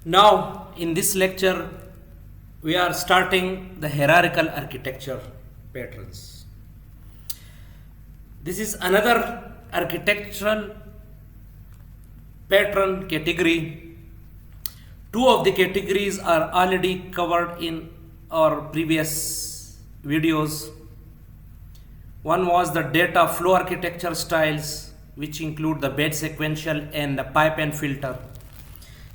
Now, in this lecture, we are starting the hierarchical architecture patterns. This is another architectural pattern category. Two of the categories are already covered in our previous videos. One was the data flow architecture styles, which include the bed sequential and the pipe and filter.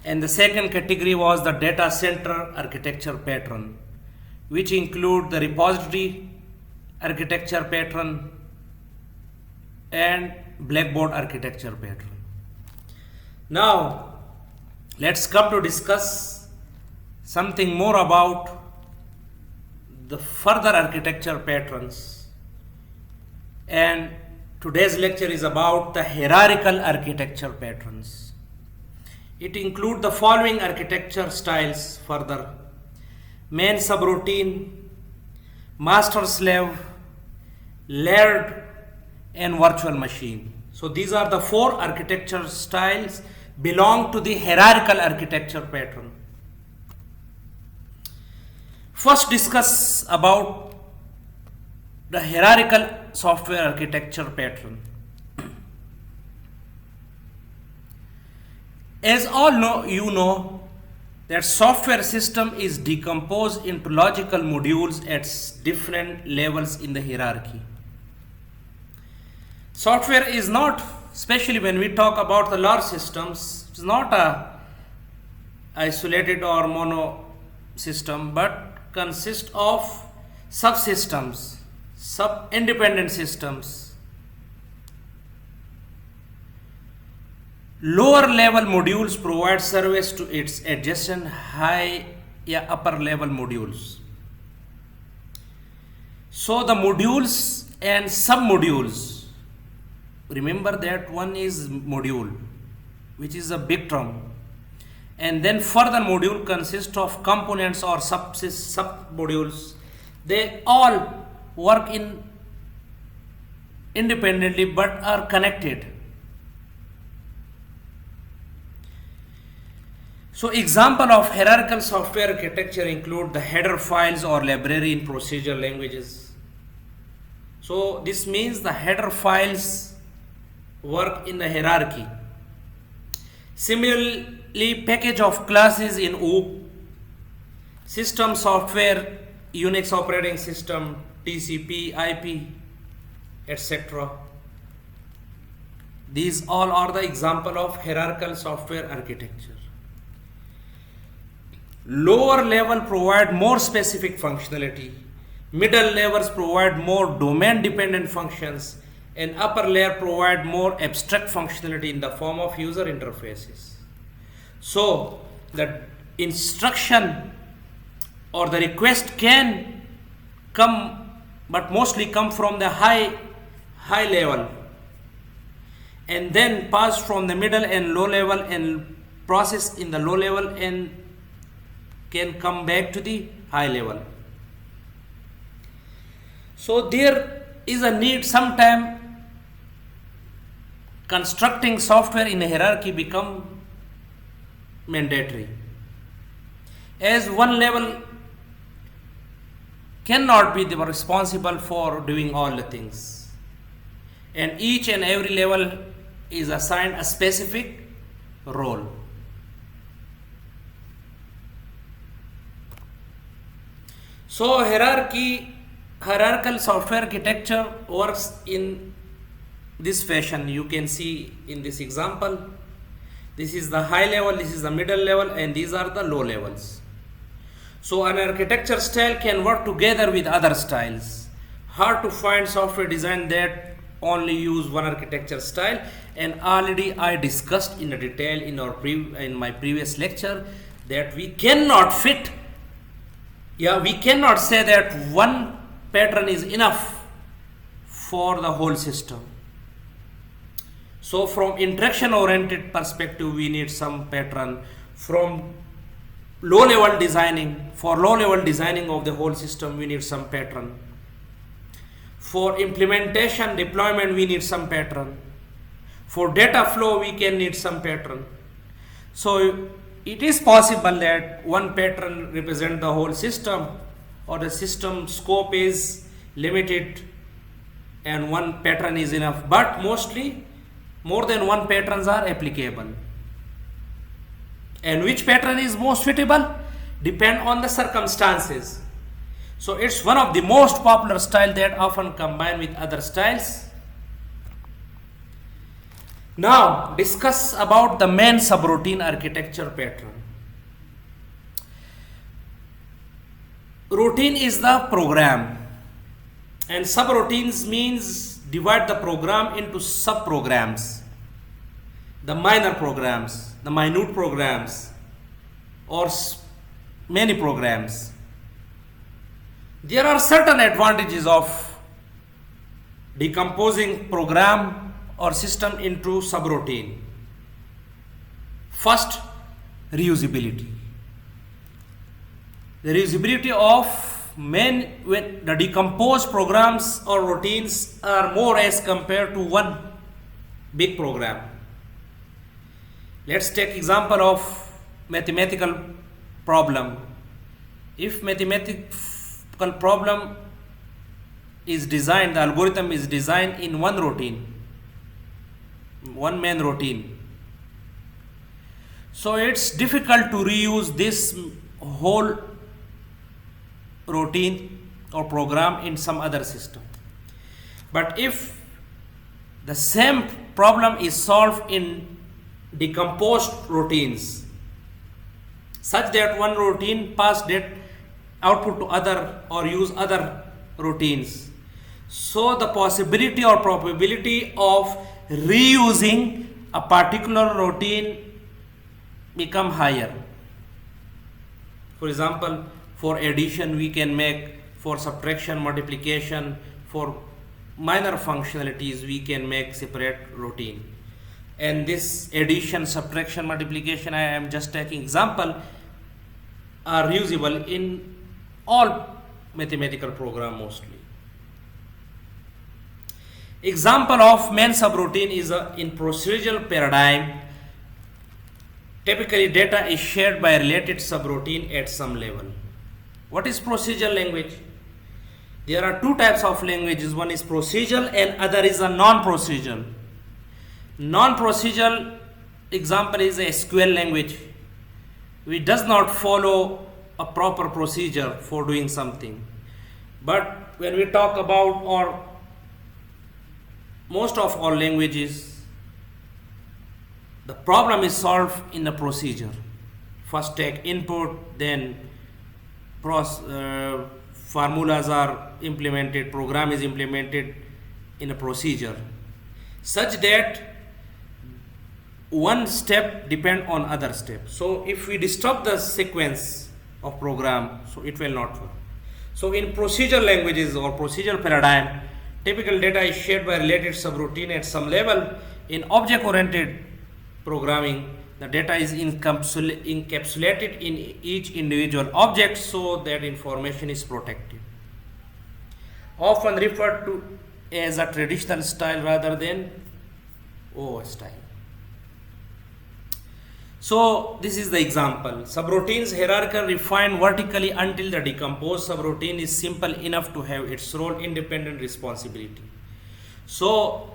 And the second category was the data center architecture pattern, which include the repository architecture pattern and blackboard architecture pattern. Now, let's come to discuss something more about the further architecture patterns. And today's lecture is about the hierarchical architecture patterns. It includes the following architecture styles further: main subroutine, master slave, layered, and virtual machine. So these are the four architecture styles belong to the hierarchical architecture pattern. First, discuss about the hierarchical software architecture pattern. As all know, you know that software system is decomposed into logical modules at different levels in the hierarchy. Software is not, especially when we talk about the large systems, it's not a isolated or mono system, but consists of subsystems, sub-independent systems. Lower level modules provide service to its adjacent high upper level modules. So the modules and submodules, remember that one is module, which is a big term, and then further module consists of components or sub-modules. They all work independently but are connected. So example of hierarchical software architecture include the header files or library in procedural languages. So this means the header files work in the hierarchy. Similarly, package of classes in OOP, system software, Unix operating system, TCP, IP, etc. These all are the example of hierarchical software architecture. Lower level provide more specific functionality, middle levels provide more domain dependent functions, and upper layer provide more abstract functionality in the form of user interfaces. So the instruction or the request can come, but mostly come from the high level, and then pass from the middle and low level and process in the low level and can come back to the high level. So there is a need sometime constructing software in a hierarchy become mandatory, as one level cannot be responsible for doing all the things, and each and every level is assigned a specific role. So hierarchical software architecture works in this fashion. You can see in this example, this is the high level, this is the middle level, and these are the low levels. So an architecture style can work together with other styles. Hard to find software design that only use one architecture style, and already I discussed in detail in my previous lecture that we cannot say that one pattern is enough for the whole system. So from interaction oriented perspective, we need some pattern. From low level designing, for low level designing of the whole system, we need some pattern. For implementation, deployment, we need some pattern. For data flow, we can need some pattern. So it is possible that one pattern represents the whole system, or the system scope is limited and one pattern is enough, but mostly more than one patterns are applicable. And which pattern is most suitable depend on the circumstances. So it's one of the most popular style that often combine with other styles. Now discuss about the main subroutine architecture pattern. Routine is the program, and subroutines means divide the program into subprograms, the minor programs, the minute programs, or many programs. There are certain advantages of decomposing program or system into subroutine. First, reusability. The reusability of when the decomposed programs or routines are more as compared to one big program. Let's take example of mathematical problem. If mathematical problem is designed, the algorithm is designed in one routine, one main routine, so it's difficult to reuse this whole routine or program in some other system. But if the same problem is solved in decomposed routines, such that one routine pass that output to other or use other routines, so the possibility or probability of reusing a particular routine become higher. For example, for addition we can make, for subtraction, multiplication, for minor functionalities we can make separate routine. And this addition, subtraction, multiplication, I am just taking example, are reusable in all mathematical program mostly. Example of main subroutine is in procedural paradigm. Typically data is shared by related subroutine at some level. What is procedural language? There are two types of languages. One is procedural and other is a non-procedural. Non-procedural example is a SQL language, which does not follow a proper procedure for doing something. But when we talk about, or most of all languages, the problem is solved in a procedure. First take input, then formulas are implemented, program is implemented in a procedure, such that one step depend on other step. So if we disturb the sequence of program, so it will not work. So in procedural languages or procedural paradigm, typical data is shared by related subroutine at some level. In object-oriented programming, the data is encapsulated in each individual object so that information is protected. Often referred to as a traditional style rather than OO style. So this is the example. Subroutines hierarchical refined vertically until the decomposed subroutine is simple enough to have its role independent responsibility. So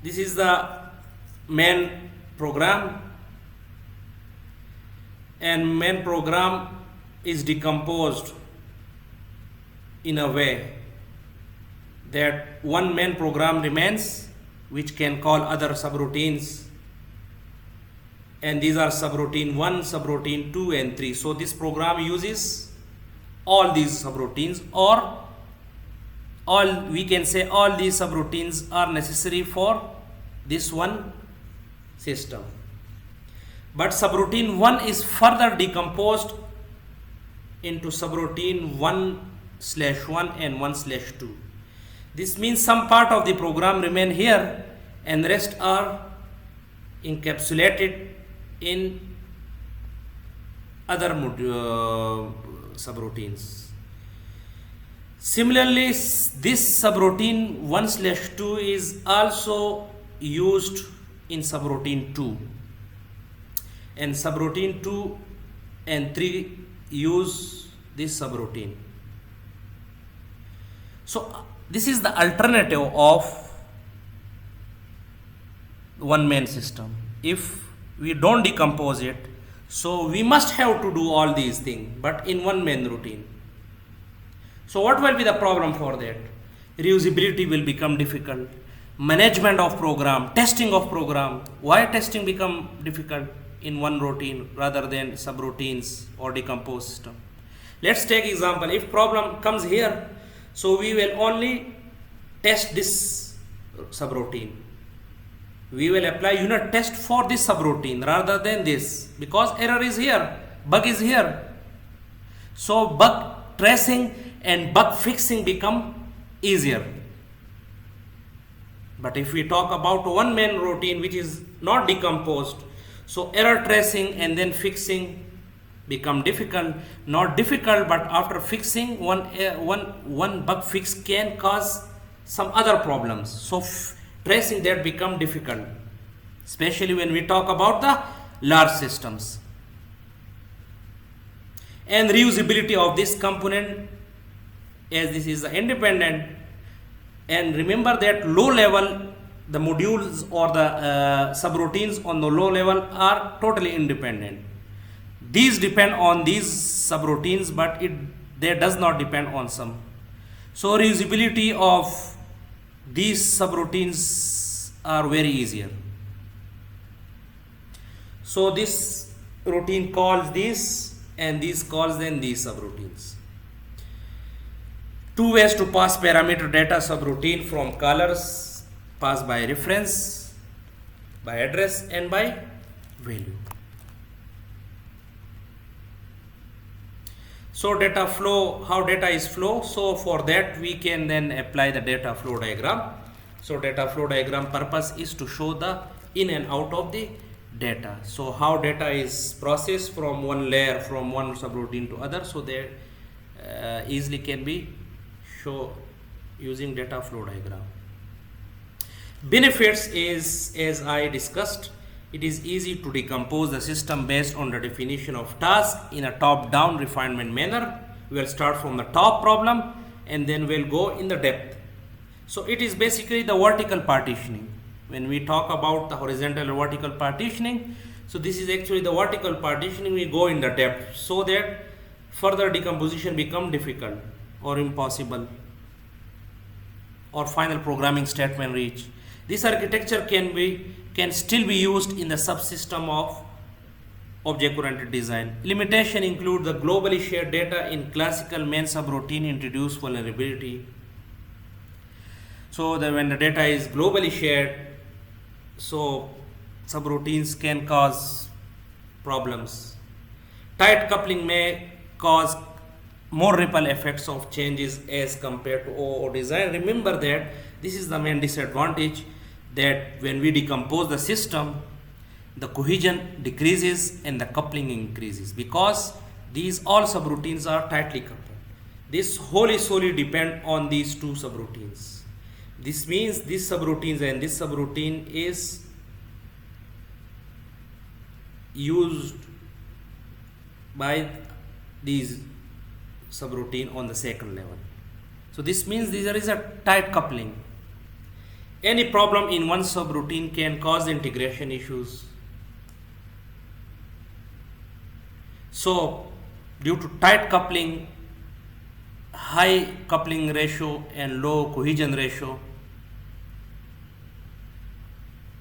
this is the main program, and main program is decomposed in a way that one main program remains, which can call other subroutines, and these are subroutine 1, subroutine 2 and 3. So this program uses all these subroutines, or all, we can say all these subroutines are necessary for this one system. But subroutine 1 is further decomposed into subroutine 1/1 and 1/2. This means some part of the program remain here and rest are encapsulated in other subroutines. Similarly, this subroutine 1/2 is also used in subroutine 2, and subroutine 2 and 3 use this subroutine. So this is the alternative of one main system. If we don't decompose it, so we must have to do all these things, but in one main routine. So what will be the problem for that? Reusability will become difficult. Management of program, testing of program. Why testing become difficult in one routine rather than subroutines or decomposed system? Let's take example. If problem comes here, so we will only test this subroutine. We will apply unit test for this subroutine rather than this, because error is here, bug is here. So bug tracing and bug fixing become easier. But if we talk about one main routine which is not decomposed, so error tracing and then fixing become difficult. Not difficult, but after fixing one bug fix can cause some other problems. So tracing that become difficult, especially when we talk about the large systems. And reusability of this component, as this is independent. And remember that low level, the modules or the subroutines on the low level are totally independent. These depend on these subroutines, but they does not depend on some. So reusability of these subroutines are very easier. So this routine calls this, and this calls then these subroutines. Two ways to pass parameter data subroutine from callers: pass by reference, by address, and by value. So data flow, how data is flow? So for that we can then apply the data flow diagram. So data flow diagram purpose is to show the in and out of the data. So how data is processed from one layer, from one subroutine to other, so that easily can be show using data flow diagram. Benefits is, as I discussed, it is easy to decompose the system based on the definition of task in a top-down refinement manner. We will start from the top problem and then we'll go in the depth. So it is basically the vertical partitioning. When we talk about the horizontal and vertical partitioning, so this is actually the vertical partitioning. We go in the depth so that further decomposition become difficult or impossible, or final programming statement reach. This architecture can still be used in the subsystem of object-oriented design. Limitation include the globally shared data in classical main subroutine introduce vulnerability. So that when the data is globally shared, so subroutines can cause problems. Tight coupling may cause more ripple effects of changes as compared to OO design. Remember that this is the main disadvantage, that when we decompose the system, the cohesion decreases and the coupling increases, because these all subroutines are tightly coupled. This wholly solely depend on these two subroutines. This means these subroutines and this subroutine is used by these subroutine on the second level. So this means there is a tight coupling. Any problem in one subroutine can cause integration issues. So due to tight coupling, high coupling ratio and low cohesion ratio,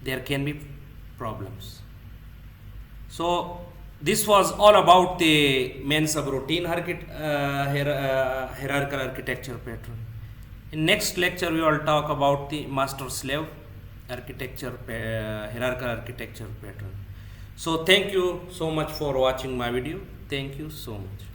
there can be problems. So this was all about the main subroutine hierarchical architecture pattern. In next lecture we will talk about the master-slave architecture, hierarchical architecture pattern. So thank you so much for watching my video. Thank you so much.